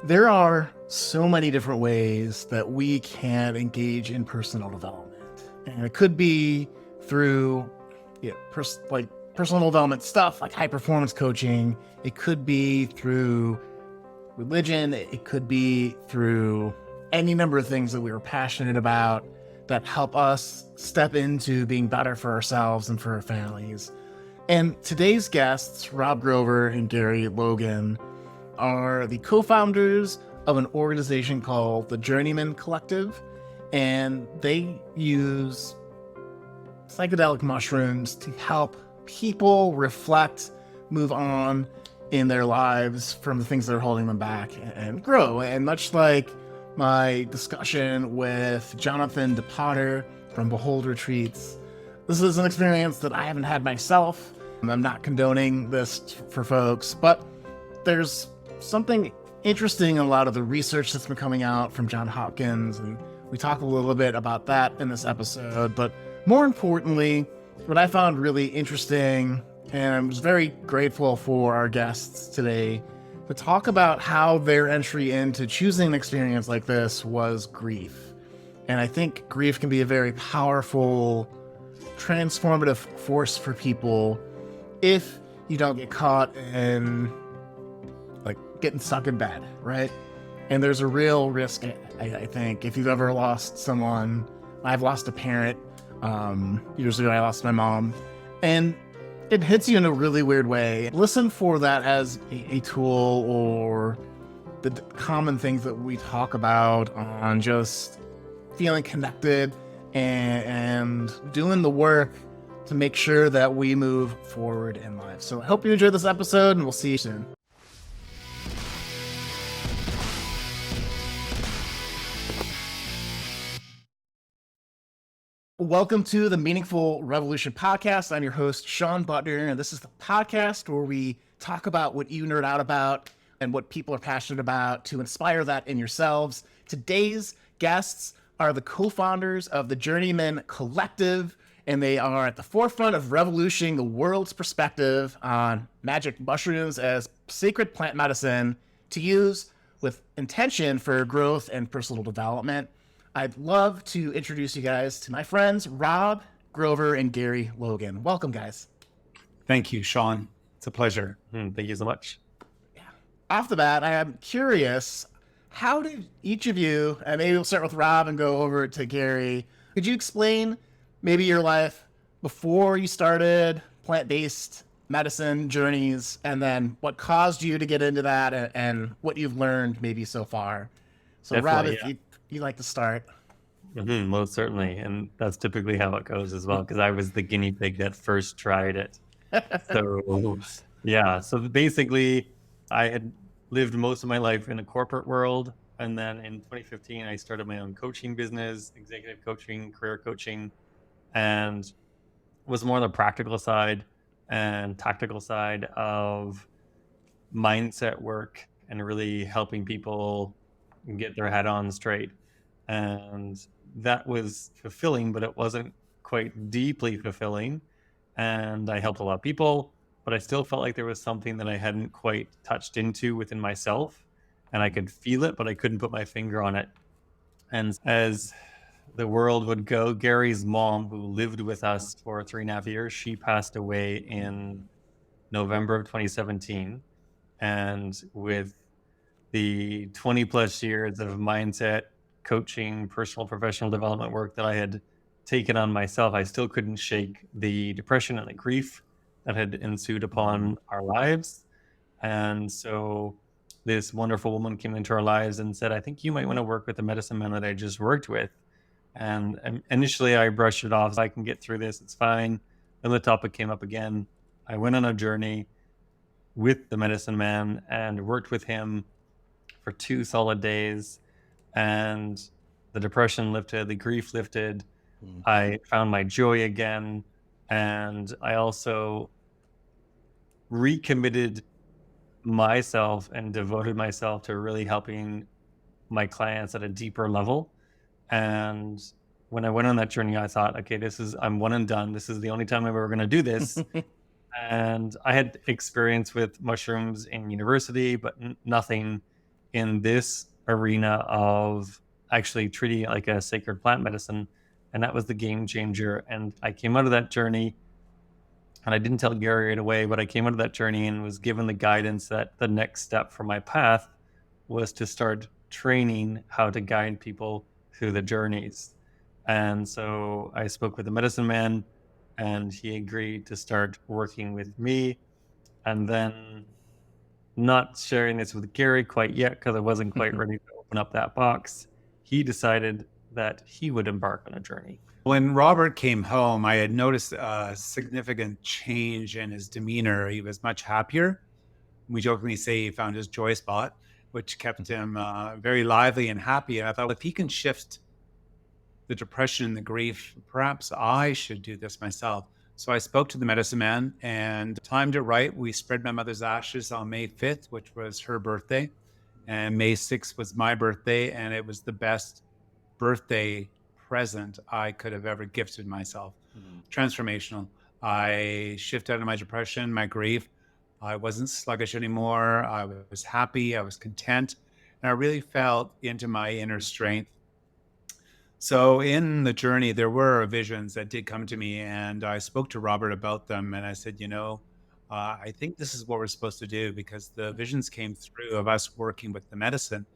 There are so many different ways that we can engage in personal development. And it could be through personal development stuff like high performance coaching. It could be through religion. It could be through any number of things that we are passionate about that help us step into being better for ourselves and for our families. And today's guests, Rob Grover and Gary Logan, are the co-founders of an organization called the Journeymen Collective, and they use psychedelic mushrooms to help people reflect, move on in their lives from the things that are holding them back and grow. And much like my discussion with Jonathan DePotter from Behold Retreats, this is an experience that I haven't had myself. I'm not condoning this for folks, but there's something interesting in a lot of the research that's been coming out from Johns Hopkins, and we talk a little bit about that in this episode. But more importantly, what I found really interesting, and I was very grateful for our guests today to talk about how their entry into choosing an experience like this was grief. And I think grief can be a very powerful, transformative force for people if you don't get caught in getting stuck in bed, right? And there's a real risk, I think, if you've ever lost someone. I've lost a parent. Years ago, I lost my mom. And it hits you in a really weird way. Listen for that as a tool, or the common things that we talk about on just feeling connected and doing the work to make sure that we move forward in life. So I hope you enjoyed this episode, and we'll see you soon. Welcome to the Meaningful Revolution podcast. I'm your host, Sean Butner, and this is the podcast where we talk about what you nerd out about and what people are passionate about to inspire that in yourselves. Today's guests are the co-founders of the Journeymen Collective, and they are at the forefront of revolutioning the world's perspective on magic mushrooms as sacred plant medicine to use with intention for growth and personal development. I'd love to introduce you guys to my friends, Rob Grover and Gary Logan. Welcome, guys. Thank you, Sean. It's a pleasure. Thank you so much. Yeah. Off the bat, I am curious, how did each of you, and maybe we'll start with Rob and go over to Gary, could you explain maybe your life before you started plant-based medicine journeys, and then what caused you to get into that, and what you've learned maybe so far? So Definitely, Rob, if you like to start. Most certainly. And that's typically how it goes as well, because I was the guinea pig that first tried it. So yeah, so basically I had lived most of my life in the corporate world. And then in 2015, I started my own coaching business, executive coaching, career coaching, and was more on the practical side and tactical side of mindset work and really helping people get their head on straight. And that was fulfilling, but it wasn't quite deeply fulfilling. And I helped a lot of people, but I still felt like there was something that I hadn't quite touched into within myself, and I could feel it, but I couldn't put my finger on it. And as the world would go, Gary's mom, who lived with us for 3.5 years, she passed away in November of 2017. And with the 20 plus years of mindset, coaching, personal, professional development work that I had taken on myself, I still couldn't shake the depression and the grief that had ensued upon our lives. And so this wonderful woman came into our lives and said, I think you might want to work with the medicine man that I just worked with. And initially I brushed it off. I can get through this. It's fine. Then the topic came up again. I went on a journey with the medicine man and worked with him for 2 solid days, and the depression lifted, the grief lifted. I found my joy again, and I also recommitted myself and devoted myself to really helping my clients at a deeper level. And when I went on that journey, I thought, okay, I'm one and done. This is the only time I'm ever going to do this. And I had experience with mushrooms in university, but nothing in this arena of actually treating it like a sacred plant medicine. And that was the game changer. And I came out of that journey, and I didn't tell Gary right away, but I came out of that journey and was given the guidance that the next step for my path was to start training how to guide people through the journeys. And so I spoke with the medicine man, and he agreed to start working with me. And then, not sharing this with Gary quite yet because I wasn't quite ready to open up that box, he decided that he would embark on a journey. When Robert came home, I had noticed a significant change in his demeanor. He was much happier. We jokingly say he found his joy spot, which kept him very lively and happy. And I thought, well, if he can shift the depression and the grief, perhaps I should do this myself. So I spoke to the medicine man and timed it right. We spread my mother's ashes on May 5th, which was her birthday. And May 6th was my birthday. And it was the best birthday present I could have ever gifted myself. Transformational. I shifted out of my depression, my grief. I wasn't sluggish anymore. I was happy. I was content. And I really felt into my inner strength. So in the journey, there were visions that did come to me, and I spoke to Robert about them. And I said, I think this is what we're supposed to do, because the visions came through of us working with the medicine.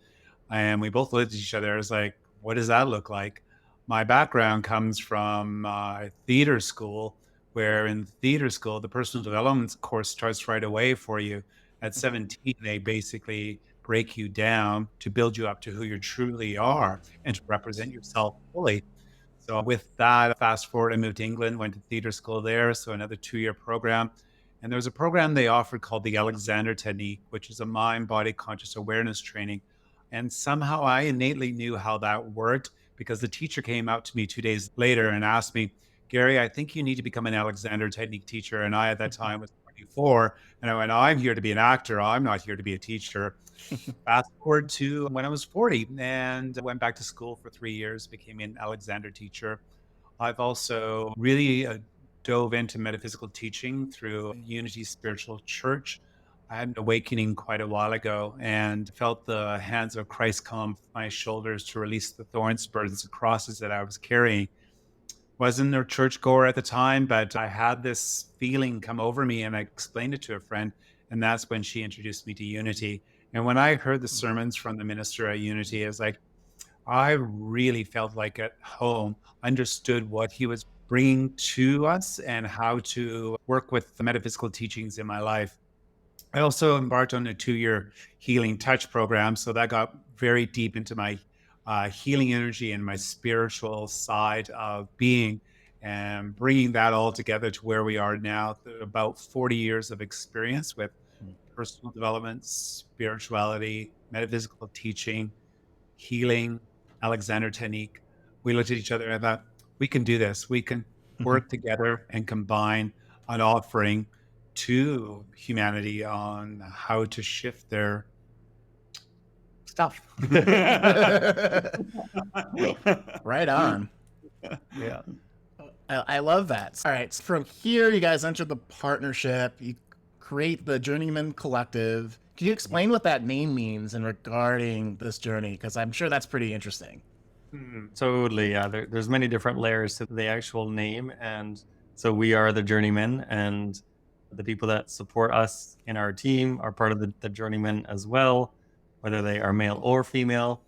And we both looked at each other. I was like, what does that look like? My background comes from theater school, where in theater school, the personal development course starts right away for you. At 17, they basically break you down to build you up to who you truly are and to represent yourself fully. So with that, fast forward, I moved to England, went to theater school there. So another 2-year program. And there was a program they offered called the Alexander Technique, which is a mind-body conscious awareness training. And somehow I innately knew how that worked, because the teacher came out to me 2 days later and asked me, Gary, I think you need to become an Alexander Technique teacher. And I, at that time, was 24. And I went, I'm here to be an actor. I'm not here to be a teacher. Fast forward to when I was 40 and went back to school for 3 years, became an Alexander teacher. I've also really dove into metaphysical teaching through Unity Spiritual Church. I had an awakening quite a while ago and felt the hands of Christ come off my shoulders to release the thorns, burdens, and crosses that I was carrying. Wasn't a churchgoer at the time, but I had this feeling come over me, and I explained it to a friend, and that's when she introduced me to Unity. And when I heard the sermons from the minister at Unity, I was like, I really felt like at home, understood what he was bringing to us and how to work with the metaphysical teachings in my life. I also embarked on a 2-year healing touch program. So that got very deep into my healing energy and my spiritual side of being, and bringing that all together to where we are now, about 40 years of experience with personal development, spirituality, metaphysical teaching, healing, Alexander Technique. We looked at each other and I thought, we can do this. We can work together and combine an offering to humanity on how to shift their stuff. Right on. Yeah. I love that. All right. So from here, you guys enter the partnership. You create the Journeymen Collective. Can you explain what that name means in regarding this journey? Because I'm sure that's pretty interesting. Totally. Yeah. There's many different layers to the actual name. And so we are the Journeymen, and the people that support us in our team are part of the Journeymen as well, whether they are male or female.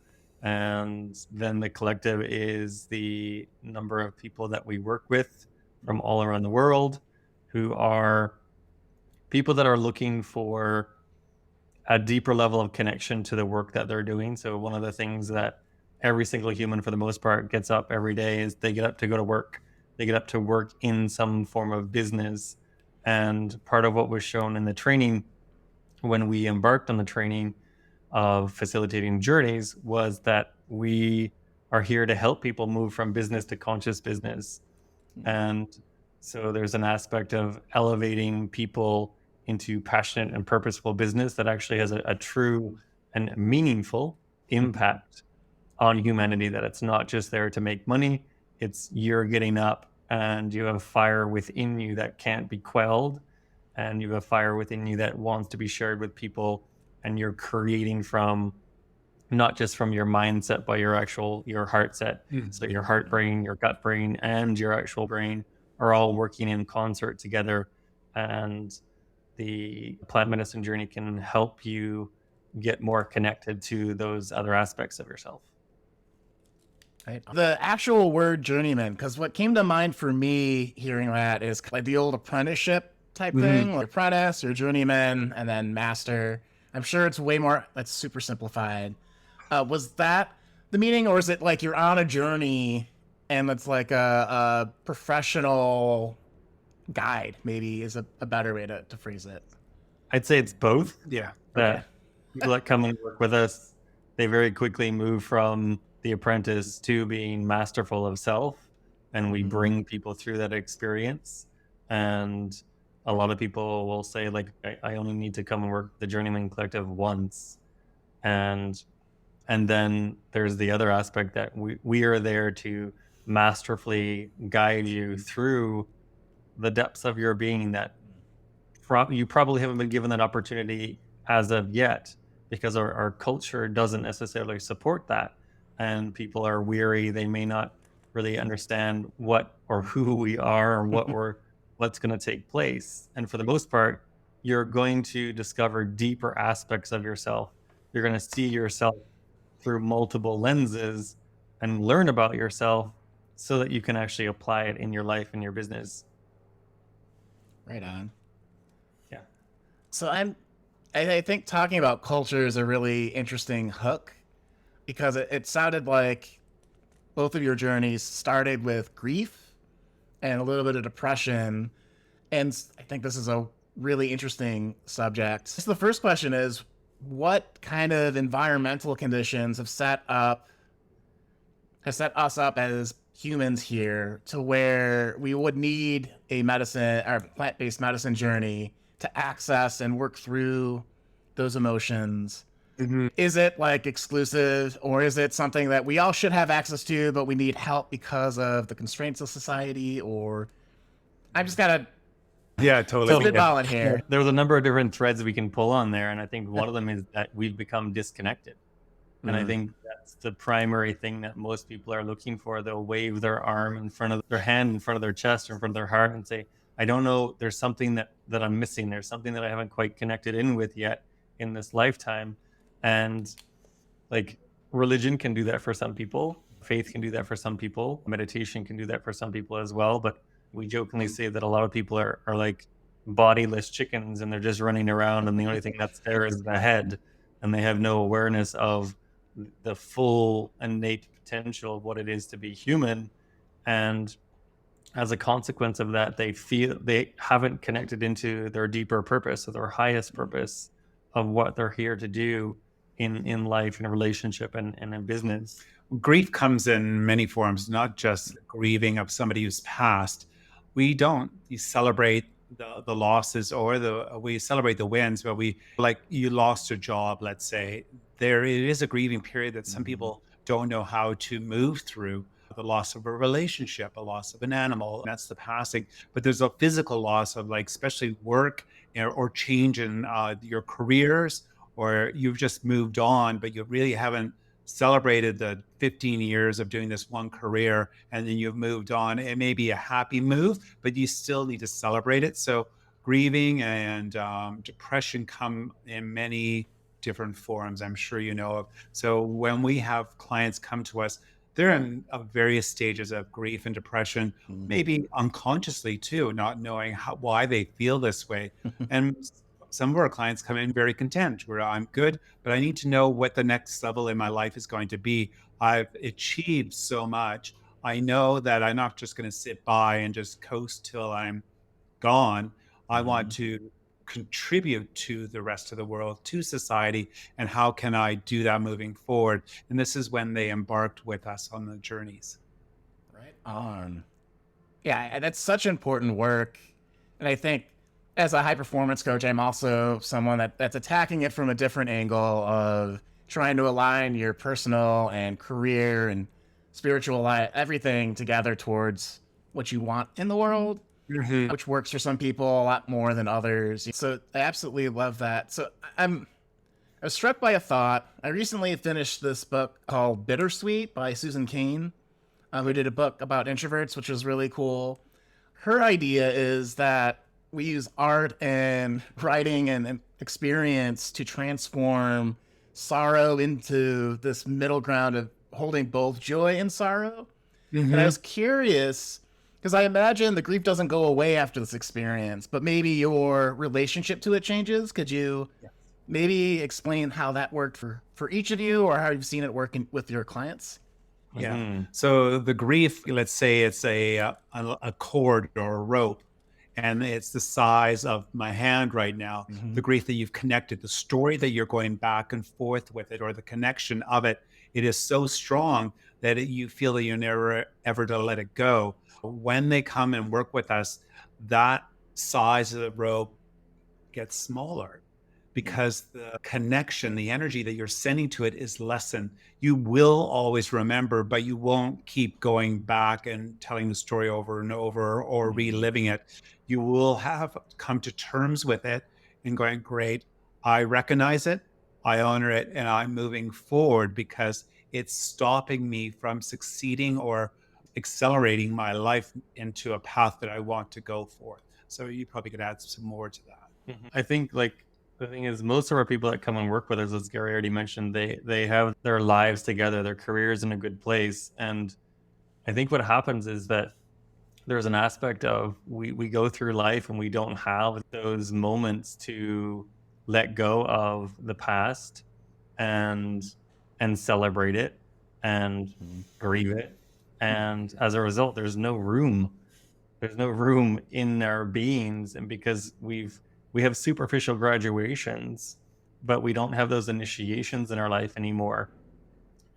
And then the collective is the number of people that we work with from all around the world, who are people that are looking for a deeper level of connection to the work that they're doing. So one of the things that every single human, for the most part, gets up every day is they get up to go to work. They get up to work in some form of business. And part of what was shown in the training, when we embarked on the training of facilitating journeys, was that we are here to help people move from business to conscious business. And so there's an aspect of elevating people into passionate and purposeful business that actually has a true and meaningful impact on humanity, that it's not just there to make money. It's you're getting up and you have a fire within you that can't be quelled, and you have a fire within you that wants to be shared with people, and you're creating from not just from your mindset, but your heart set. So your heart brain, your gut brain, and your actual brain are all working in concert together. And the plant medicine journey can help you get more connected to those other aspects of yourself. Right. The actual word journeyman, because what came to mind for me hearing that is like the old apprenticeship type thing, like apprentice or journeyman and then master. I'm sure it's way more, that's super simplified. Was that the meaning, or is it like you're on a journey and it's like a professional guide, maybe is a better way to phrase it? I'd say it's both. Yeah. That people that come and work with us, they very quickly move from the apprentice to being masterful of self, and we bring people through that experience. And a lot of people will say, like, I only need to come and work the Journeymen Collective once. And then there's the other aspect that we are there to masterfully guide you through the depths of your being that you probably haven't been given that opportunity as of yet, because our culture doesn't necessarily support that, and people are weary. They may not really understand what or who we are or what's going to take place. And for the most part, you're going to discover deeper aspects of yourself. You're going to see yourself through multiple lenses and learn about yourself so that you can actually apply it in your life and your business. Right on. Yeah. So I think talking about culture is a really interesting hook, because it sounded like both of your journeys started with grief and a little bit of depression. And I think this is a really interesting subject. So the first question is, what kind of environmental conditions have set us up as humans here to where we would need a medicine or plant-based medicine journey to access and work through those emotions? Is it like exclusive, or is it something that we all should have access to, but we need help because of the constraints of society? Or I'm just gotta Totally. spitball it here. There's a number of different threads we can pull on there, and I think one of them is that we've become disconnected. And I think that's the primary thing that most people are looking for. They'll wave their arm in front of their hand, in front of their chest, or in front of their heart, and say, I don't know, there's something that I'm missing. There's something that I haven't quite connected in with yet in this lifetime. And like, religion can do that for some people. Faith can do that for some people. Meditation can do that for some people as well. But we jokingly say that a lot of people are like bodiless chickens, and they're just running around, and the only thing that's there is the head, and they have no awareness of the full innate potential of what it is to be human. And as a consequence of that, they feel they haven't connected into their deeper purpose, or their highest purpose of what they're here to do in life, in a relationship, and in business. Grief comes in many forms, not just grieving of somebody who's passed. We celebrate the losses, or we celebrate the wins, but like you lost your job, let's say. It is a grieving period that some people don't know how to move through. The loss of a relationship, a loss of an animal, that's the passing. But there's a physical loss of, like, especially work, or change in your careers, or you've just moved on, but you really haven't celebrated the 15 years of doing this one career, and then you've moved on. It may be a happy move, but you still need to celebrate it. So grieving and depression come in many different forms, I'm sure you know of. So when we have clients come to us, they're in various stages of grief and depression, maybe unconsciously too, not knowing why they feel this way. And some of our clients come in very content, where I'm good, but I need to know what the next level in my life is going to be. I've achieved so much. I know that I'm not just going to sit by and just coast till I'm gone. I want to contribute to the rest of the world, to society, and how can I do that moving forward? And this is when they embarked with us on the journeys. Right on. Yeah, that's such important work. And I think as a high performance coach, I'm also someone that's attacking it from a different angle of trying to align your personal and career and spiritual life, everything together towards what you want in the world, which works for some people a lot more than others. So I absolutely love that. So I'm I was struck by a thought. I recently finished this book called Bittersweet by Susan Cain, who did a book about introverts, which was really cool. Her idea is that we use art and writing and experience to transform sorrow into this middle ground of holding both joy and sorrow. And I Mm-hmm. was curious because I imagine the grief doesn't go away after this experience, but maybe your relationship to it changes. Could you maybe explain how that worked for each of you, or how you've seen it working with your clients? Yeah. Hmm. So the grief, let's say it's a cord or a rope, and it's the size of my hand right now. Mm-hmm. The grief that you've connected, the story that you're going back and forth with it, or the connection of it, it is so strong that you feel that you're never ever to let it go. When they come and work with us, that size of the rope gets smaller because the connection, the energy that you're sending to it is lessened. You will always remember, but you won't keep going back and telling the story over and over or reliving it. You will have come to terms with it and going, great, I recognize it, I honor it, and I'm moving forward because it's stopping me from succeeding or accelerating my life into a path that I want to go for. So you probably could add some more to that. I think like the thing is, most of our people that come and work with us, as Gary already mentioned, they have their lives together, their careers in a good place, and I think what happens is that there's an aspect of we go through life and we don't have those moments to let go of the past and celebrate it and grieve it, and as a result there's no room in our beings, and because we have superficial graduations, but we don't have those initiations in our life anymore,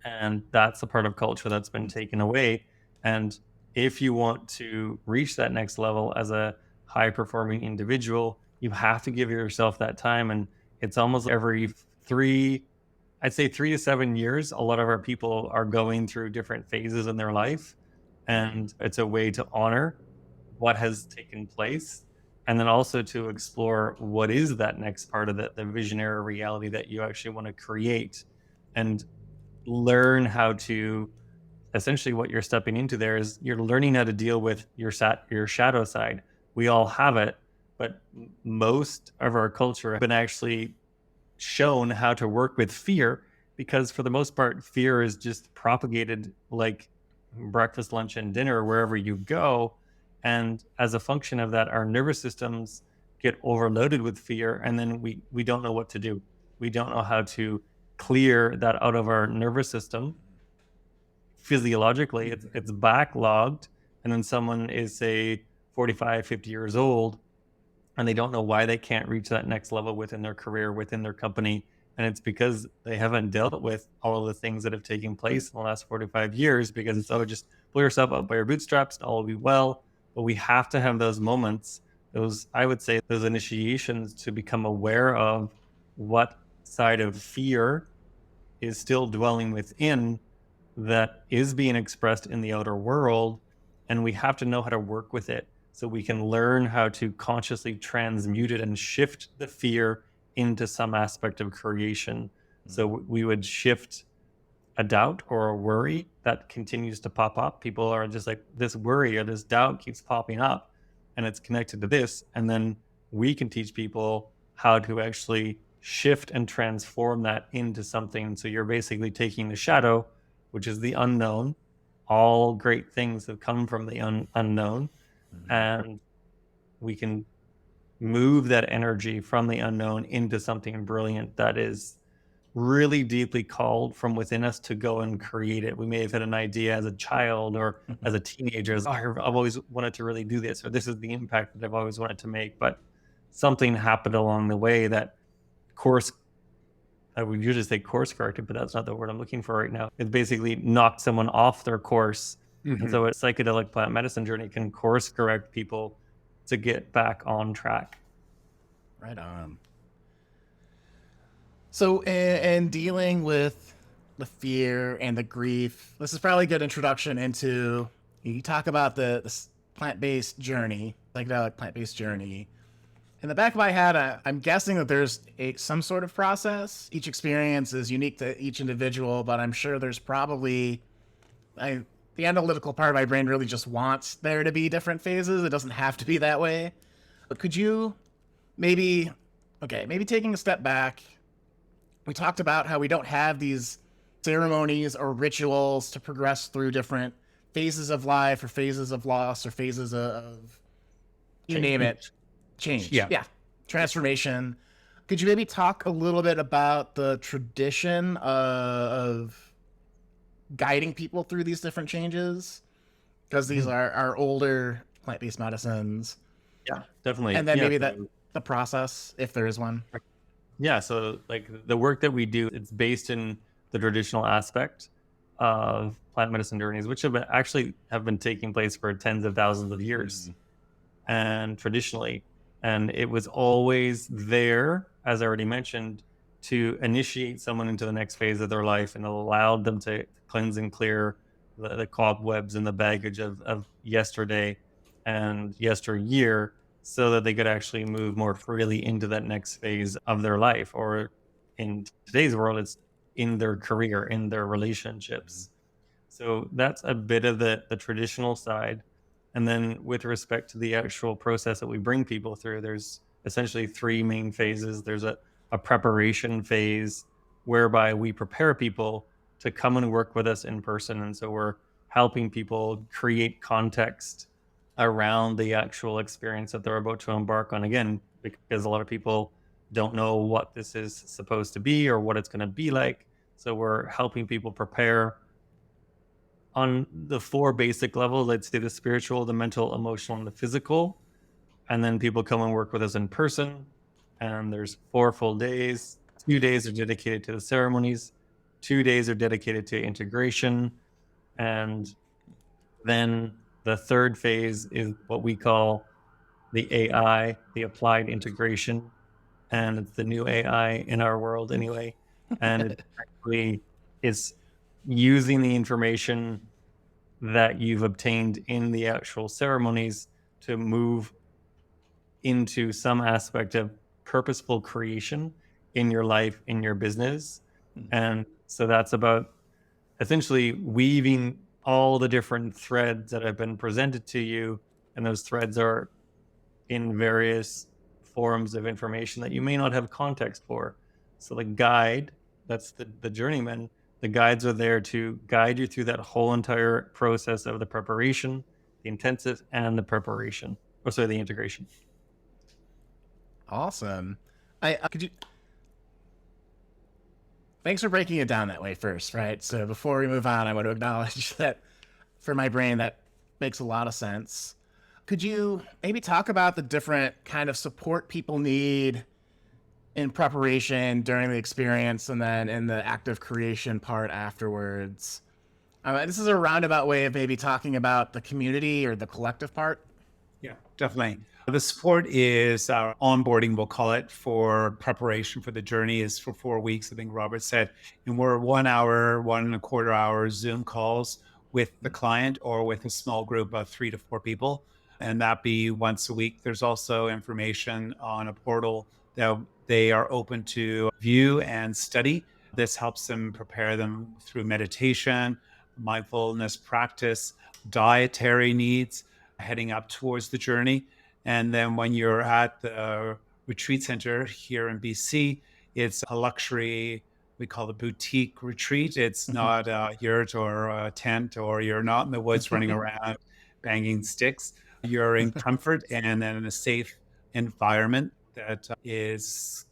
and that's a part of culture that's been taken away. And if you want to reach that next level as a high performing individual, you have to give yourself that time. And it's almost every three, I'd say 3 to 7 years, a lot of our people are going through different phases in their life, and it's a way to honor what has taken place, and then also to explore what is that next part of the visionary reality that you actually want to create, and learn how to, essentially what you're stepping into there is you're learning how to deal with your shadow side. We all have it, but most of our culture have been actually shown how to work with fear, because for the most part fear is just propagated like breakfast, lunch, and dinner wherever you go. And as a function of that, our nervous systems get overloaded with fear, and then we don't know what to do. We don't know how to clear that out of our nervous system. Physiologically it's backlogged, and then someone is, say, 45, 50 years old, and they don't know why they can't reach that next level within their career, within their company. And it's because they haven't dealt with all of the things that have taken place in the last 45 years, because it's, oh, just pull yourself up by your bootstraps and all will be well. But we have to have those moments, those, I would say, those initiations, to become aware of what side of fear is still dwelling within, that is being expressed in the outer world. And we have to know how to work with it, so we can learn how to consciously transmute it and shift the fear into some aspect of creation. So we would shift a doubt or a worry that continues to pop up. People are just like, this worry or this doubt keeps popping up, and it's connected to this. And then we can teach people how to actually shift and transform that into something. So you're basically taking the shadow, which is the unknown. All great things have come from the unknown, and we can move that energy from the unknown into something brilliant that is really deeply called from within us to go and create it. We may have had an idea as a child or as a teenager, as, oh, I've always wanted to really do this, or this is the impact that I've always wanted to make. But something happened along the way that course, I would usually say course corrected, but that's not the word I'm looking for right now. It basically knocked someone off their course. And so a psychedelic plant medicine journey can course correct people to get back on track. Right on. So, in dealing with the fear and the grief, this is probably a good introduction into. You talk about the plant-based journey, psychedelic plant-based journey, in the back of my head, I'm guessing that there's some sort of process. Each experience is unique to each individual, but I'm sure there's probably the analytical part of my brain really just wants there to be different phases. It doesn't have to be that way. But could you maybe, okay, maybe taking a step back, we talked about how we don't have these ceremonies or rituals to progress through different phases of life or phases of loss or phases of you name it, change. Yeah. Transformation. Could you maybe talk a little bit about the tradition of guiding people through these different changes? Because these are older plant-based medicines. Yeah, definitely. And then Yeah, maybe so- the process, if there is one. Yeah, so like the work that we do, it's based in the traditional aspect of plant medicine journeys, which actually have been taking place for tens of thousands of years, and traditionally, and it was always there, as I already mentioned, to initiate someone into the next phase of their life, and it allowed them to cleanse and clear the cobwebs and the baggage of yesterday and yesteryear, so that they could actually move more freely into that next phase of their life, or in today's world, it's in their career, in their relationships. So that's a bit of the traditional side. And then with respect to the actual process that we bring people through, there's essentially three main phases. There's a preparation phase whereby we prepare people to come and work with us in person. And so we're helping people create context around the actual experience that they're about to embark on, again, because a lot of people don't know what this is supposed to be or what it's going to be like. So we're helping people prepare on the four basic levels. Let's say the spiritual, the mental, emotional, and the physical. And then people come and work with us in person. And there's 4 full days. 2 days are dedicated to the ceremonies. 2 days are dedicated to integration. And then the third phase is what we call the AI, the applied integration. And it's the new AI in our world anyway. And it actually is using the information that you've obtained in the actual ceremonies to move into some aspect of purposeful creation in your life, in your business. And so that's about essentially weaving all the different threads that have been presented to you. And those threads are in various forms of information that you may not have context for. So the guide, that's the journeyman, the guides are there to guide you through that whole entire process of the preparation, the intensive, and the preparation. Or sorry, the integration. Awesome. I could you Thanks for breaking it down that way first, right? So before we move on, I want to acknowledge that for my brain that makes a lot of sense. Could you maybe talk about the different kind of support people need in preparation during the experience and then in the active creation part afterwards? This is a roundabout way of maybe talking about the community or the collective part. Yeah, definitely. The support is our onboarding, we'll call it, for preparation for the journey is for 4 weeks, I think Robert said. And we're 1 hour, 1.25 hour Zoom calls with the client or with a small group of 3 to 4 people. And that be once a week. There's also information on a portal that they are open to view and study. This helps them prepare them through meditation, mindfulness practice, dietary needs, heading up towards the journey. And then when you're at the retreat center here in BC, it's a luxury, we call it boutique retreat. It's not a yurt or a tent, or you're not in the woods running around banging sticks. You're in comfort and then in a safe environment that is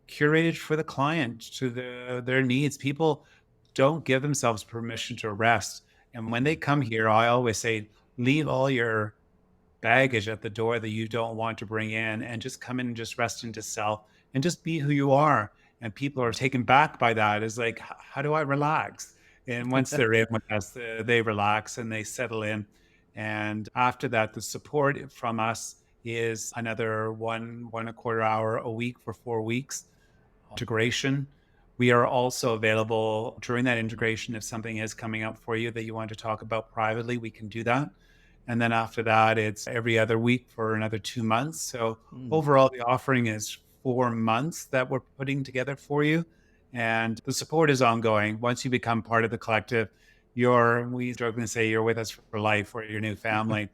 curated for the client to their needs. People don't give themselves permission to rest. And when they come here, I always say, leave all your baggage at the door that you don't want to bring in and just come in and just rest into self and just be who you are. And people are taken back by that. It's like, how do I relax? And once they're in with us, they relax and they settle in. And after that, the support from us is another 1.25 hour a week for 4 weeks. Integration. We are also available during that integration. If something is coming up for you that you want to talk about privately, we can do that. And then after that, it's every other week for another 2 months. So Mm. overall, the offering is 4 months that we're putting together for you. And the support is ongoing. Once you become part of the collective, we jokingly say you're with us for life or your new family.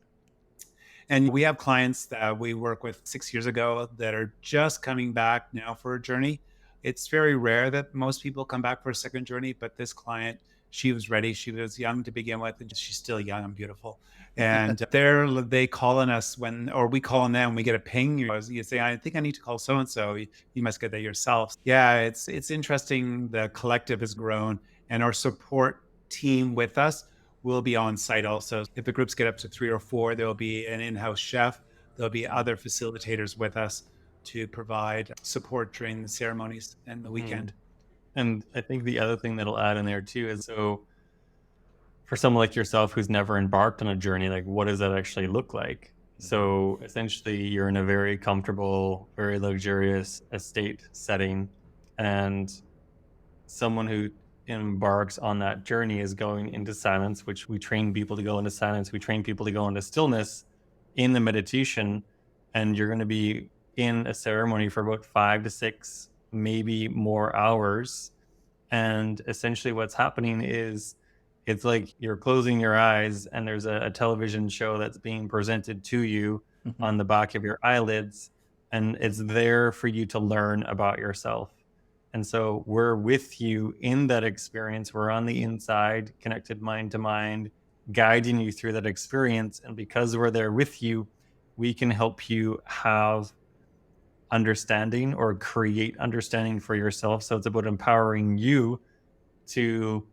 And we have clients that we work with 6 years ago that are just coming back now for a journey. It's very rare that most people come back for a second journey, but this client, she was ready. She was young to begin with, and she's still young and beautiful. And they call on us or we call on them. We get a ping. You say, I think I need to call so and so. You must get that yourself. Yeah, it's interesting. The collective has grown, and our support team with us will be on site also. If the groups get up to 3 or 4, there'll be an in-house chef. There'll be other facilitators with us to provide support during the ceremonies and the weekend. And I think the other thing that'll add in there too is, so for someone like yourself who's never embarked on a journey, like what does that actually look like? So essentially you're in a very comfortable, very luxurious estate setting, and someone who embarks on that journey is going into silence, which we train people to go into silence. We train people to go into stillness in the meditation, and you're going to be in a ceremony for about 5 to 6, maybe more hours. And essentially what's happening is it's like you're closing your eyes and there's a television show that's being presented to you on the back of your eyelids, and it's there for you to learn about yourself. And so we're with you in that experience. We're on the inside, connected mind to mind, guiding you through that experience. And because we're there with you, we can help you have understanding or create understanding for yourself. So it's about empowering you to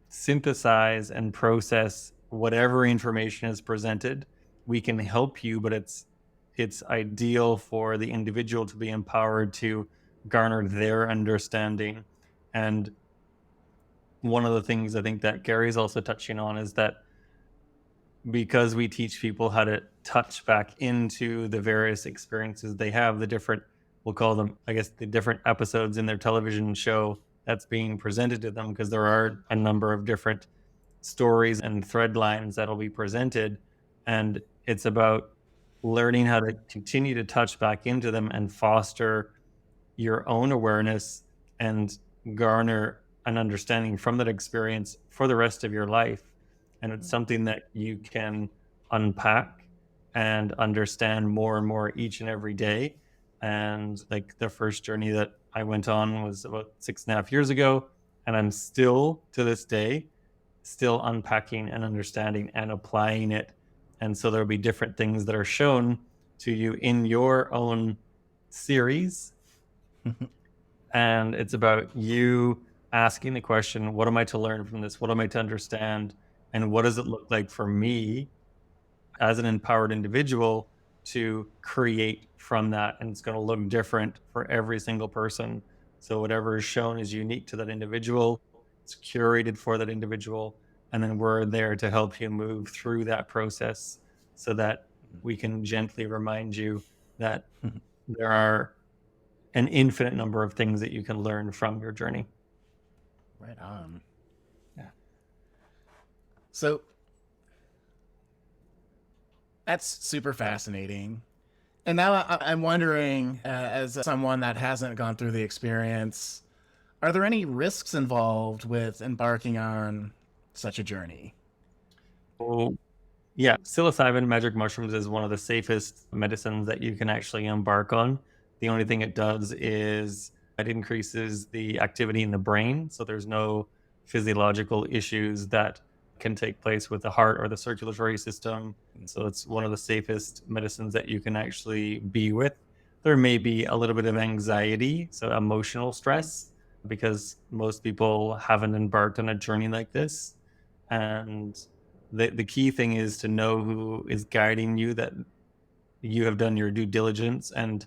synthesize and process whatever information is presented. We can help you, but it's ideal for the individual to be empowered to garner their understanding. And one of the things I think that Gary's also touching on is that because we teach people how to touch back into the various experiences they have, the different, we'll call them, I guess, the different episodes in their television show that's being presented to them, because there are a number of different stories and thread lines that'll be presented. And it's about learning how to continue to touch back into them and foster your own awareness and garner an understanding from that experience for the rest of your life. And it's something that you can unpack and understand more and more each and every day. And like the first journey that I went on was about 6.5 years ago. And I'm still, to this day, still unpacking and understanding and applying it. And so there'll be different things that are shown to you in your own series. And it's about you asking the question, what am I to learn from this? What am I to understand? And what does it look like for me as an empowered individual to create from that? And it's going to look different for every single person. So whatever is shown is unique to that individual. It's curated for that individual. And then we're there to help you move through that process so that we can gently remind you that there are an infinite number of things that you can learn from your journey. Right on. Yeah. So that's super fascinating. And now I'm wondering, as someone that hasn't gone through the experience, are there any risks involved with embarking on such a journey? So, yeah, psilocybin magic mushrooms is one of the safest medicines that you can actually embark on. The only thing it does is it increases the activity in the brain. So there's no physiological issues that can take place with the heart or the circulatory system. And so it's one of the safest medicines that you can actually be with. There may be a little bit of anxiety, so emotional stress, because most people haven't embarked on a journey like this. And the key thing is to know who is guiding you, that you have done your due diligence, and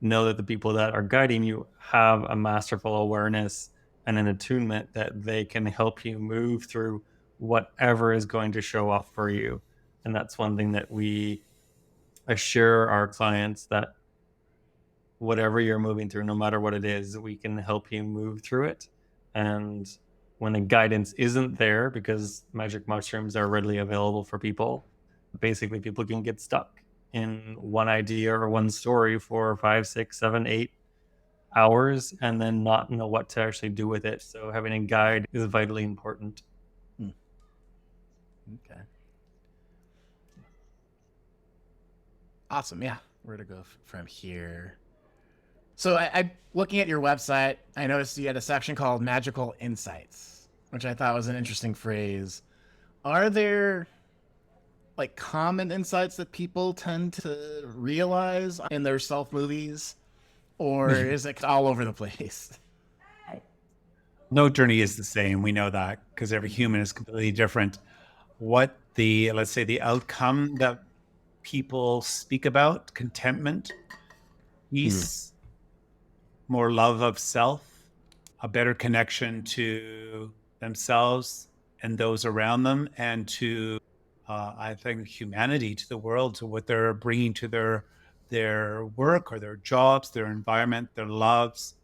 know that the people that are guiding you have a masterful awareness and an attunement that they can help you move through whatever is going to show up for you. And that's one thing that we assure our clients, that whatever you're moving through, no matter what it is, we can help you move through it. And when the guidance isn't there, because magic mushrooms are readily available for people, Basically, people can get stuck in one idea or one story for 5, 6, 7, 8 hours and then not know what to actually do with it. So having a guide is vitally important. Okay. Awesome. Yeah. Where to go from here? So I looking at your website, I noticed you had a section called Magical Insights, which I thought was an interesting phrase. Are there like common insights that people tend to realize in their self movies, or is it all over the place? No journey is the same. We know that because every human is completely different. What let's say the outcome that people speak about, contentment, peace, more love of self, a better connection to themselves and those around them, and to I think humanity, to the world, to what they're bringing to their work or their jobs, their environment, their loves,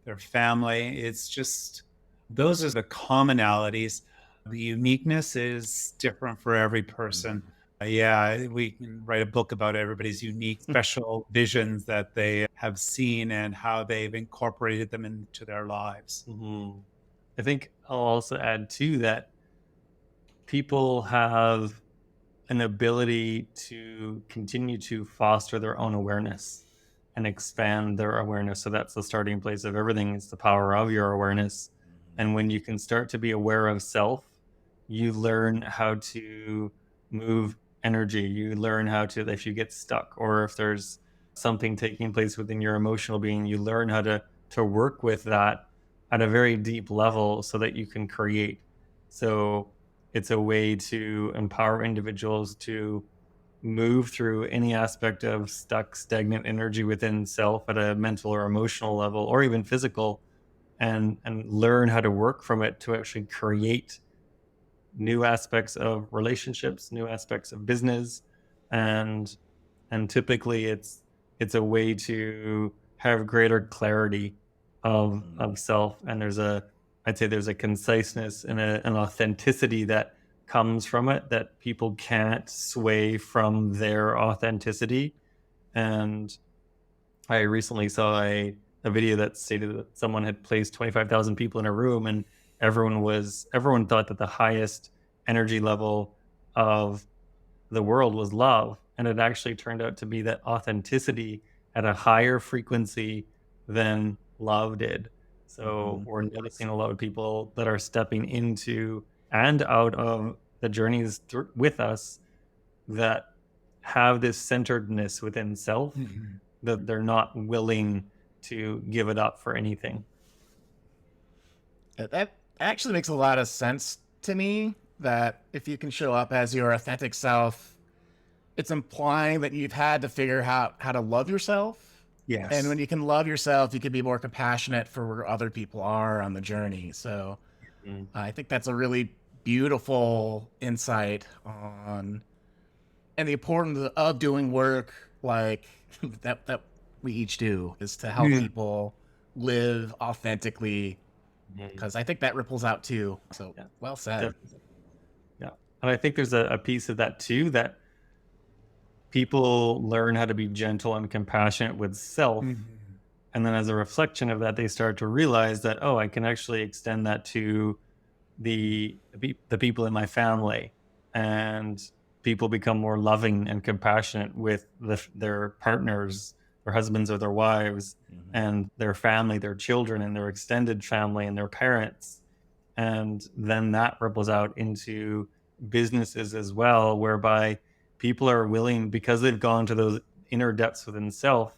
their family. It's just those are the commonalities. The uniqueness is different for every person. Yeah, we can write a book about everybody's unique, special visions that they have seen and how they've incorporated them into their lives. I think I'll also add too that people have an ability to continue to foster their own awareness and expand their awareness. So that's the starting place of everything. It's the power of your awareness. And when you can start to be aware of self, you learn how to move energy. You learn how to, if you get stuck or if there's something taking place within your emotional being, you learn how to work with that at a very deep level so that you can create. So it's a way to empower individuals to move through any aspect of stuck, stagnant energy within self at a mental or emotional level, or even physical, and learn how to work from it to actually create new aspects of relationships, new aspects of business, and typically it's a way to have greater clarity of self. And I'd say there's a conciseness and an authenticity that comes from it that people can't sway from their authenticity. And I recently saw a video that stated that someone had placed 25,000 people in a room and everyone thought that the highest energy level of the world was love. And it actually turned out to be that authenticity at a higher frequency than love did. So we're noticing a lot of people that are stepping into and out of the journeys with us that have this centeredness within self that they're not willing to give it up for anything. That actually makes a lot of sense to me, that if you can show up as your authentic self, it's implying that you've had to figure out how to love yourself. Yes. And when you can love yourself, you can be more compassionate for where other people are on the journey. So I think that's a really beautiful insight on, and the importance of doing work like that we each do, is to help people live authentically, because I think that ripples out too. So well said. Definitely. Yeah. And I think there's a piece of that too, that people learn how to be gentle and compassionate with self. And then as a reflection of that, they start to realize that, oh, I can actually extend that to the people in my family, and people become more loving and compassionate with their partners, their husbands or their wives, and their family, their children and their extended family and their parents. And then that ripples out into businesses as well, whereby people are willing, because they've gone to those inner depths within self,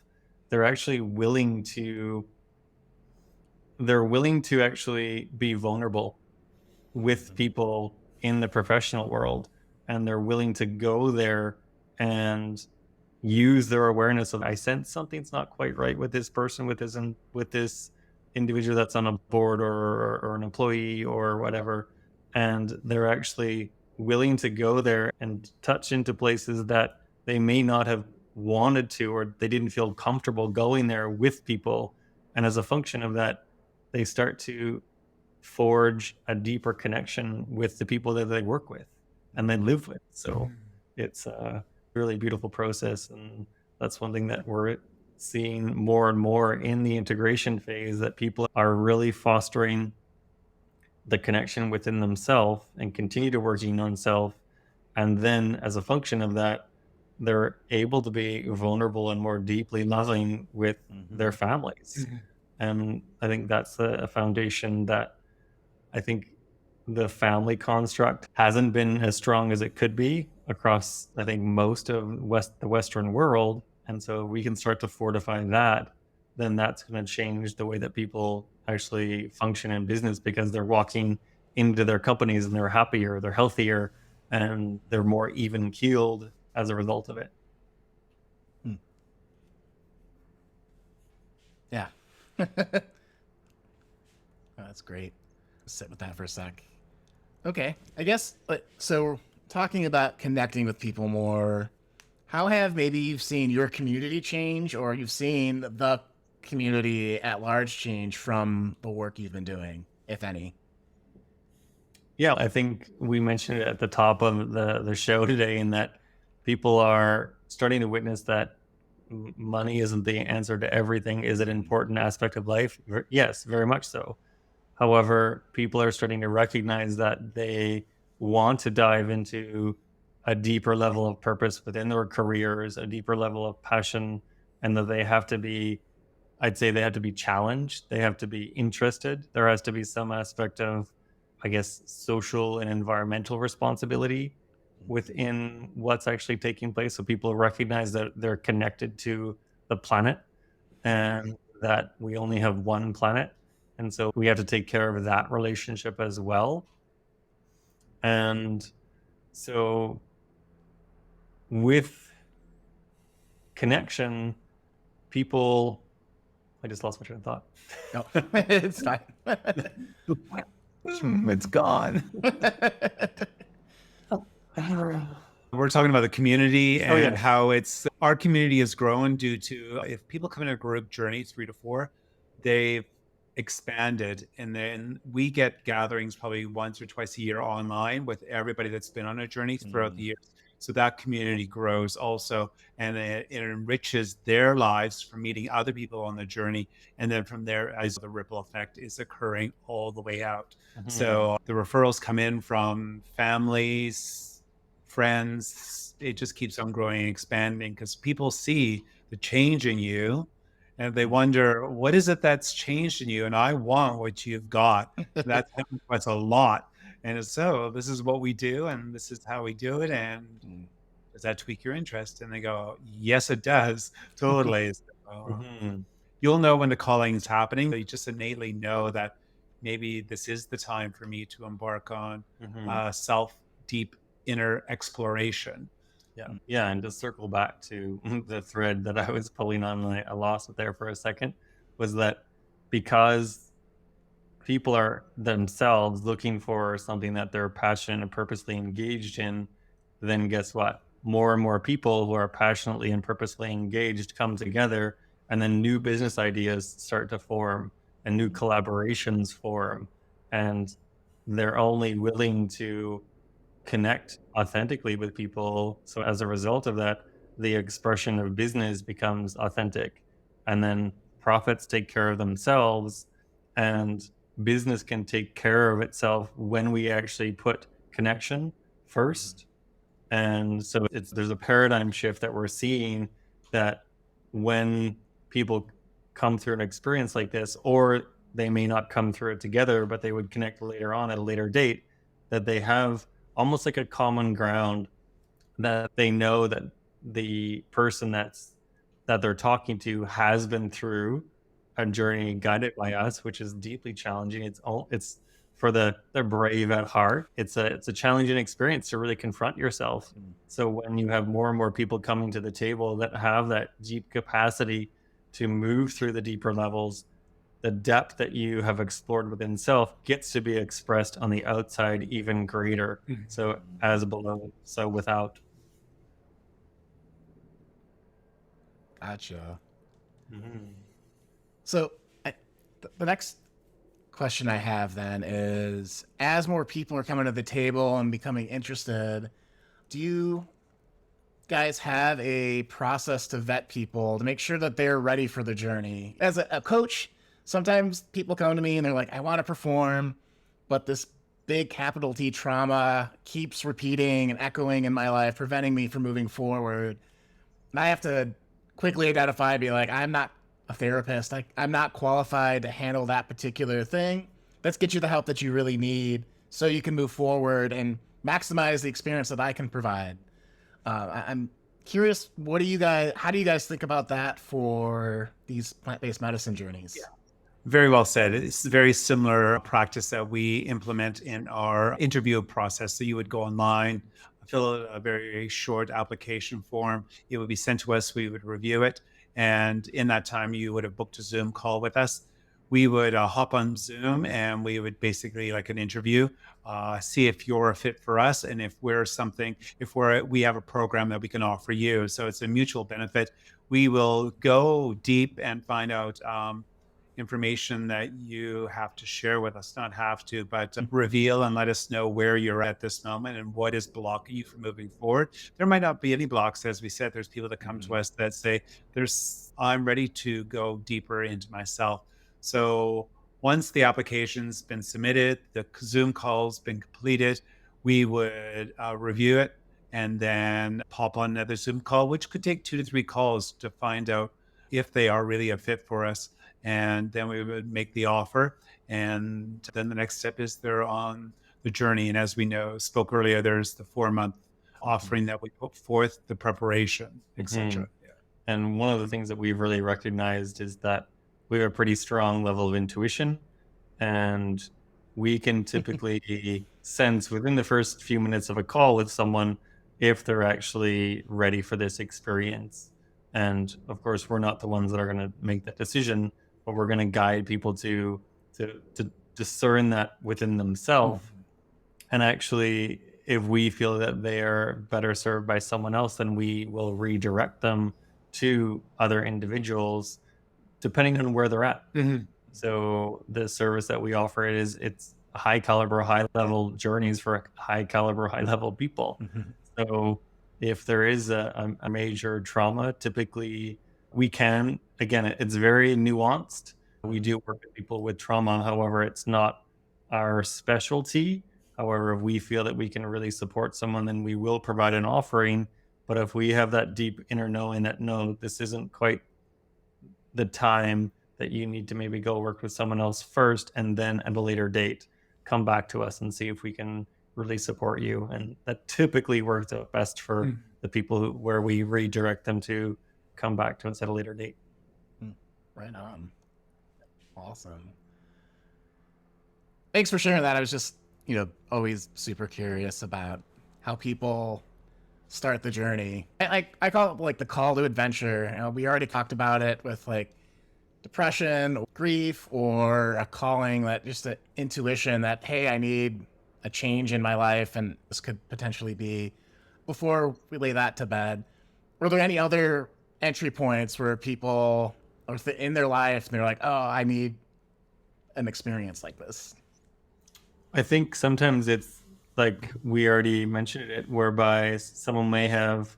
they're actually willing to actually be vulnerable with people in the professional world, and they're willing to go there and use their awareness of, I sense something's not quite right with this person, with this individual that's on a board or an employee or whatever, and they're actually willing to go there and touch into places that they may not have wanted to, or they didn't feel comfortable going there with people. And as a function of that, they start to forge a deeper connection with the people that they work with and they live with. So It's a really beautiful process. And that's one thing that we're seeing more and more in the integration phase, that people are really fostering the connection within themselves and continue to working on self. And then as a function of that, they're able to be vulnerable and more deeply loving with their families. And I think that's a foundation that I think the family construct hasn't been as strong as it could be across, I think, most of the Western world. And so we can start to fortify that, then that's going to change the way that people actually function in business, because they're walking into their companies and they're happier, they're healthier, and they're more even keeled as a result of it. Yeah. That's great. Sit with that for a sec. Okay. I guess, so talking about connecting with people more, how have maybe you've seen your community change, or you've seen the community at large change from the work you've been doing, if any? Yeah, I think we mentioned it at the top of the show today, in that people are starting to witness that money isn't the answer to everything. Is it an important aspect of life? Yes, very much so. However, people are starting to recognize that they want to dive into a deeper level of purpose within their careers, a deeper level of passion, and that they have to be, I'd say they have to be challenged. They have to be interested. There has to be some aspect of, I guess, social and environmental responsibility within what's actually taking place. So people recognize that they're connected to the planet, and that we only have one planet. And so we have to take care of that relationship as well. And so with connection, people, I just lost my train of thought. No, it's fine. It's gone. We're talking about the community and how it's our community has grown due to, if people come in a group journey 3 to 4, they've expanded, and then we get gatherings probably once or twice a year online with everybody that's been on a journey throughout the years. So that community grows also, and it enriches their lives from meeting other people on the journey. And then from there, as the ripple effect is occurring all the way out. So the referrals come in from families, friends. It just keeps on growing and expanding, because people see the change in you and they wonder, what is it that's changed in you? And I want what you've got. That's a lot. And so this is what we do, and this is how we do it. And does that tweak your interest? And they go, yes, it does. Totally. So, you'll know when the calling is happening. You just innately know that maybe this is the time for me to embark on self deep inner exploration. Yeah. And to circle back to the thread that I was pulling on, and I lost it there for a second, was that because people are themselves looking for something that they're passionate and purposely engaged in, then guess what? More and more people who are passionately and purposely engaged come together, and then new business ideas start to form and new collaborations form. And they're only willing to connect authentically with people. So as a result of that, the expression of business becomes authentic, and then profits take care of themselves, and business can take care of itself when we actually put connection first. And so there's a paradigm shift that we're seeing, that when people come through an experience like this, or they may not come through it together, but they would connect later on at a later date, that they have almost like a common ground, that they know that the person that they're talking to has been through a journey guided by us, which is deeply challenging. It's for the brave at heart. It's a challenging experience to really confront yourself. So when you have more and more people coming to the table that have that deep capacity to move through the deeper levels, the depth that you have explored within self gets to be expressed on the outside even greater. So as below, so without. Gotcha. So the next question I have then is, as more people are coming to the table and becoming interested, do you guys have a process to vet people to make sure that they're ready for the journey? As a coach, sometimes people come to me and they're like, I want to perform, but this big capital T trauma keeps repeating and echoing in my life, preventing me from moving forward. And I have to quickly identify and be like, I'm not a therapist. I'm not qualified to handle that particular thing. Let's get you the help that you really need so you can move forward and maximize the experience that I can provide. I'm curious, how do you guys think about that for these plant-based medicine journeys? Yeah. Very well said. It's a very similar practice that we implement in our interview process. So you would go online, fill out a very short application form. It would be sent to us. We would review it. And in that time, you would have booked a Zoom call with us. We would hop on Zoom and we would basically like an interview, see if you're a fit for us and if we have a program that we can offer you. So it's a mutual benefit. We will go deep and find out information that you have to share with us, not have to, but reveal and let us know where you're at this moment and what is blocking you from moving forward. There might not be any blocks. As we said, there's people that come to us that say, I'm ready to go deeper into myself. So once the application's been submitted, the Zoom call's been completed, we would review it and then pop on another Zoom call, which could take 2 to 3 calls to find out if they are really a fit for us. And then we would make the offer. And then the next step is they're on the journey. And as we spoke earlier, there's the 4-month offering that we put forth, the preparation, etc. Yeah. And one of the things that we've really recognized is that we have a pretty strong level of intuition, and we can typically sense within the first few minutes of a call with someone if they're actually ready for this experience. And of course, we're not the ones that are going to make that decision, but we're going to guide people to discern that within themselves. And actually, if we feel that they are better served by someone else, then we will redirect them to other individuals, depending on where they're at. So the service that we offer it's high caliber, high level journeys for high caliber, high level people. So if there is a major trauma, typically we can, again, it's very nuanced. We do work with people with trauma. However, it's not our specialty. However, if we feel that we can really support someone, then we will provide an offering. But if we have that deep inner knowing that, no, this isn't quite the time, that you need to maybe go work with someone else first, and then at a later date, come back to us and see if we can really support you. And that typically works out best for the people where we redirect them to come back to us at a later date. Right on. Awesome. Thanks for sharing that. I was just, always super curious about how people start the journey. I call it like the call to adventure. We already talked about it with like depression, or grief, or a calling, that just an intuition that, hey, I need a change in my life, and this could potentially be. Before we lay that to bed, were there any other entry points where people are in their life and they're like, oh, I need an experience like this? I think sometimes it's like we already mentioned it, whereby someone may have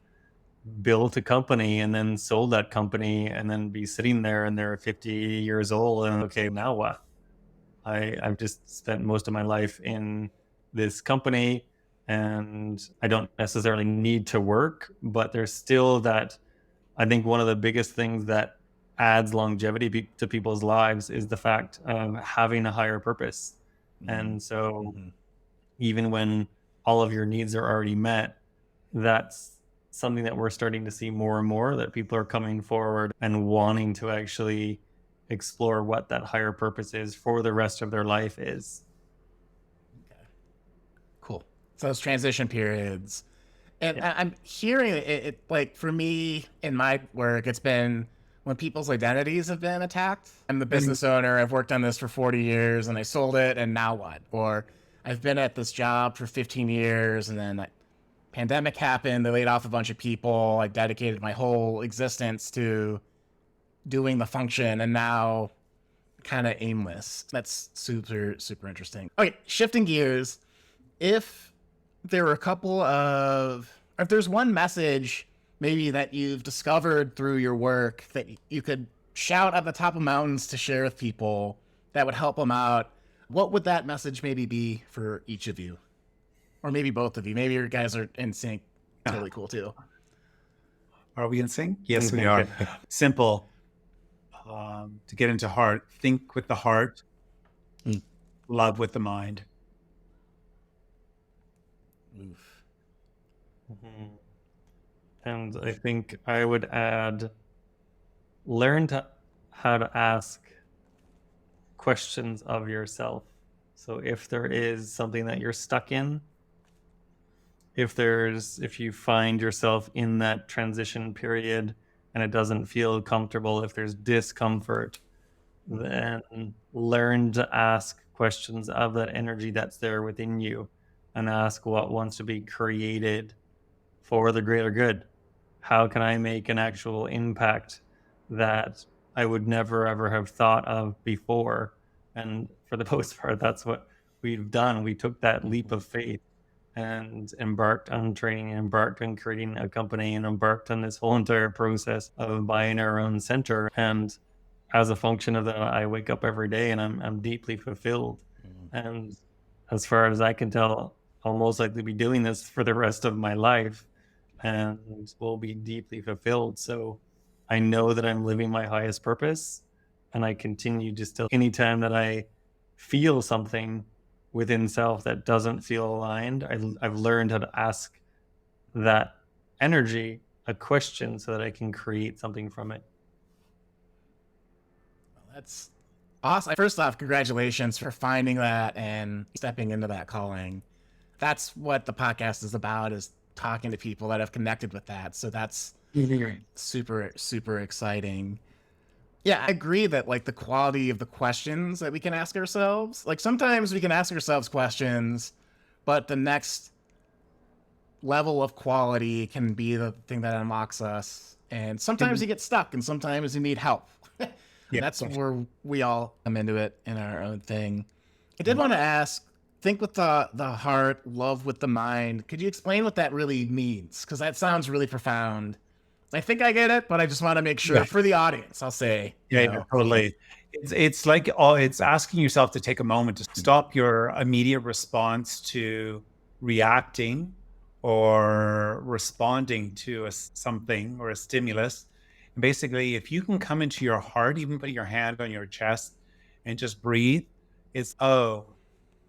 built a company and then sold that company and then be sitting there and they're 50 years old and okay, now what? I've just spent most of my life in this company and I don't necessarily need to work, but there's still that. I think one of the biggest things that adds longevity to people's lives is the fact of having a higher purpose. And so even when all of your needs are already met, that's something that we're starting to see more and more, that people are coming forward and wanting to actually explore what that higher purpose is for the rest of their life is. Okay. Cool. So those transition periods. And I'm hearing it like, for me in my work, it's been when people's identities have been attacked. I'm the business owner. I've worked on this for 40 years and I sold it, and now what? Or I've been at this job for 15 years and then pandemic happened. They laid off a bunch of people. I dedicated my whole existence to doing the function, and now kind of aimless. That's super, super interesting. Okay, shifting gears. If there's one message maybe that you've discovered through your work that you could shout at the top of mountains to share with people that would help them out, what would that message maybe be for each of you? Or maybe both of you. Maybe your guys are in sync. Totally cool too. Are we in sync? Yes, we are. Simple. To get into heart, think with the heart, love with the mind. And I think I would add, learn how to ask questions of yourself. So if there is something that you're stuck in, if you find yourself in that transition period and it doesn't feel comfortable, if there's discomfort, then learn to ask questions of that energy that's there within you and ask what wants to be created for the greater good. How can I make an actual impact that I would never ever have thought of before? And for the most part, that's what we've done. We took that leap of faith and embarked on training, embarked on creating a company, and embarked on this whole entire process of buying our own center. And as a function of that, I wake up every day and I'm deeply fulfilled. And as far as I can tell, I'll most likely be doing this for the rest of my life and will be deeply fulfilled. So I know that I'm living my highest purpose, and I continue to still, anytime that I feel something within self that doesn't feel aligned, I've learned how to ask that energy a question so that I can create something from it. That's awesome. First off, congratulations for finding that and stepping into that calling. That's what the podcast is about, is talking to people that have connected with that. So that's super, super exciting. Yeah, I agree that like the quality of the questions that we can ask ourselves, like sometimes we can ask ourselves questions, but the next level of quality can be the thing that unlocks us. And sometimes you get stuck and sometimes you need help. Yeah, that's where we all come into it in our own thing. I did want to ask, think with the heart, love with the mind. Could you explain what that really means? Because that sounds really profound. I think I get it, but I just want to make sure for the audience, I'll say. Yeah, totally. It's like it's asking yourself to take a moment to stop your immediate response to reacting or responding to something or a stimulus. And basically, if you can come into your heart, even put your hand on your chest and just breathe, it's, oh,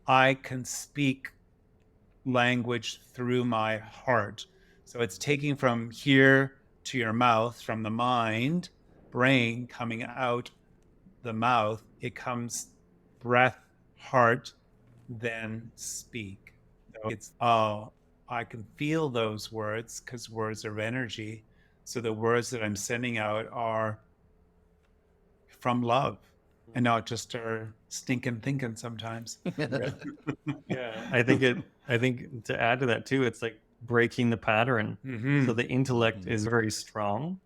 I can speak language through my heart. So it's taking from here to your mouth, from the mind, brain coming out the mouth. It comes breath, heart, then speak. So it's, oh, I can feel those words because words are energy. So the words that I'm sending out are from love and not just are stinking thinking sometimes. Yeah, I think to add to that too, it's like breaking the pattern. So the intellect is very strong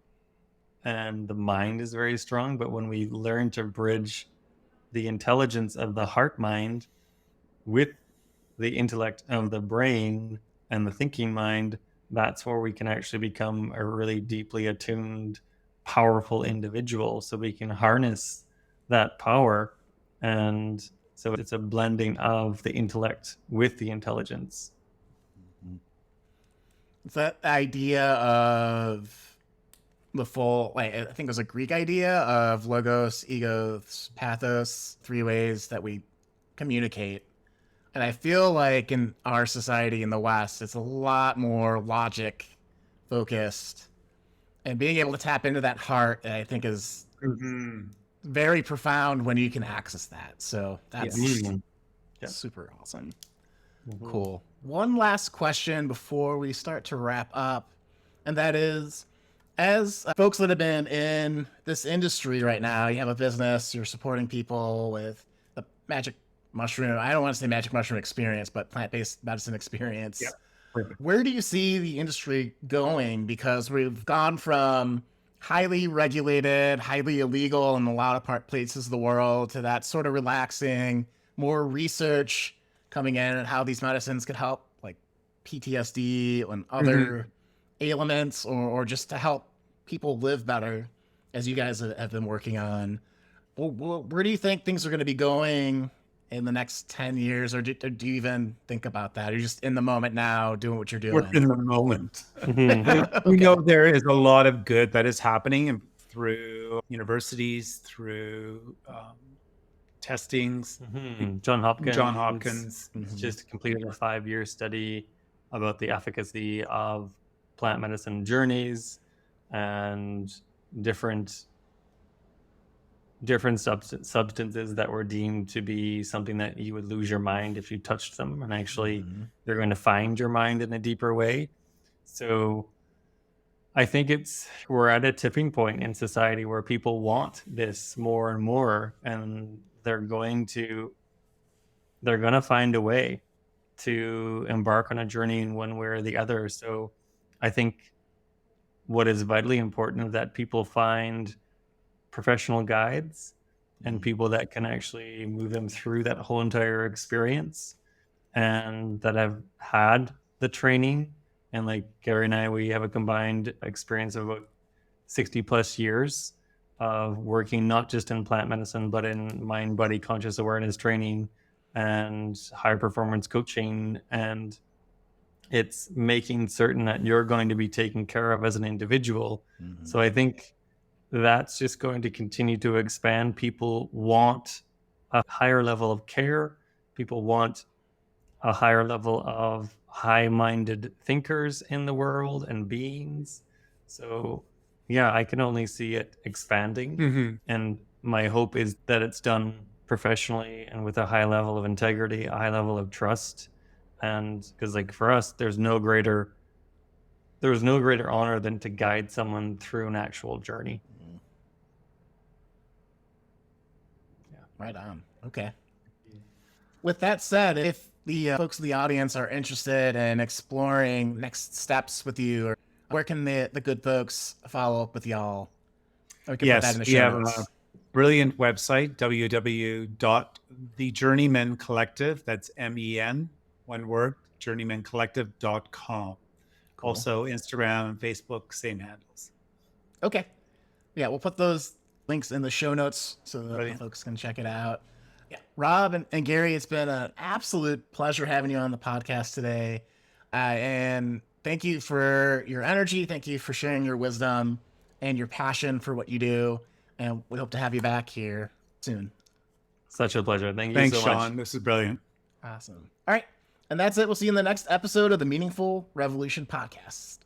and the mind is very strong, but when we learn to bridge the intelligence of the heart mind with the intellect of the brain and the thinking mind, that's where we can actually become a really deeply attuned, powerful individual. So we can harness that power. And so it's a blending of the intellect with the intelligence. It's that idea of the full, like, I think it was a Greek idea of logos, egos, pathos, three ways that we communicate. And I feel like in our society in the West, it's a lot more logic focused. And being able to tap into that heart, I think, is very profound when you can access that. So that's super awesome. Cool. One last question before we start to wrap up. And that is, as folks that have been in this industry right now, you have a business, you're supporting people with the magic mushroom, I don't want to say magic mushroom experience, but plant-based medicine experience. Yeah, perfect. Where do you see the industry going? Because we've gone from highly regulated, highly illegal in a lot of places of the world to that sort of relaxing, more research coming in and how these medicines could help, like PTSD and other ailments or just to help people live better, as you guys have been working on. Where do you think things are going to be going in the next 10 years? Or do you even think about that? Or you're just in the moment now doing what you're We're doing? in the moment. Mhm. We Okay. know there is a lot of good that is happening through universities, through testings. John Hopkins. John Hopkins. Just completed a 5-year study about the efficacy of plant medicine journeys and different substances that were deemed to be something that you would lose your mind if you touched them, and actually they're going to find your mind in a deeper way. So I think we're at a tipping point in society where people want this more and more, and they're going to find a way to embark on a journey in one way or the other. So I think what is vitally important is that people find professional guides and people that can actually move them through that whole entire experience, and that have had the training. And like Gary and I, we have a combined experience of about 60 plus years of working not just in plant medicine, but in mind, body, conscious awareness training and high performance coaching. And it's making certain that you're going to be taken care of as an individual. So I think that's just going to continue to expand. People want a higher level of care. People want a higher level of high-minded thinkers in the world and beings. So yeah, I can only see it expanding. And my hope is that it's done professionally and with a high level of integrity, a high level of trust. And because like for us, there's no greater honor than to guide someone through an actual journey. Right on. Okay. With that said, if the folks in the audience are interested in exploring next steps with you, or where can the good folks follow up with y'all? We can put that in the we show have a notes. brilliant website, www.thejourneymen collective. That's MEN, one word, journeymencollective.com. Cool. Also Instagram and Facebook, same handles. Okay. Yeah, we'll put those links in the show notes so that the Brilliant. folks can check it out. Yeah, Rob and Gary, it's been an absolute pleasure having you on the podcast today. And thank you for your energy. Thank you for sharing your wisdom and your passion for what you do. And we hope to have you back here soon. Such a pleasure. Thank you Thanks, so Sean. much. This is brilliant. Awesome. All right. And that's it. We'll see you in the next episode of the Meaningful Revolution podcast.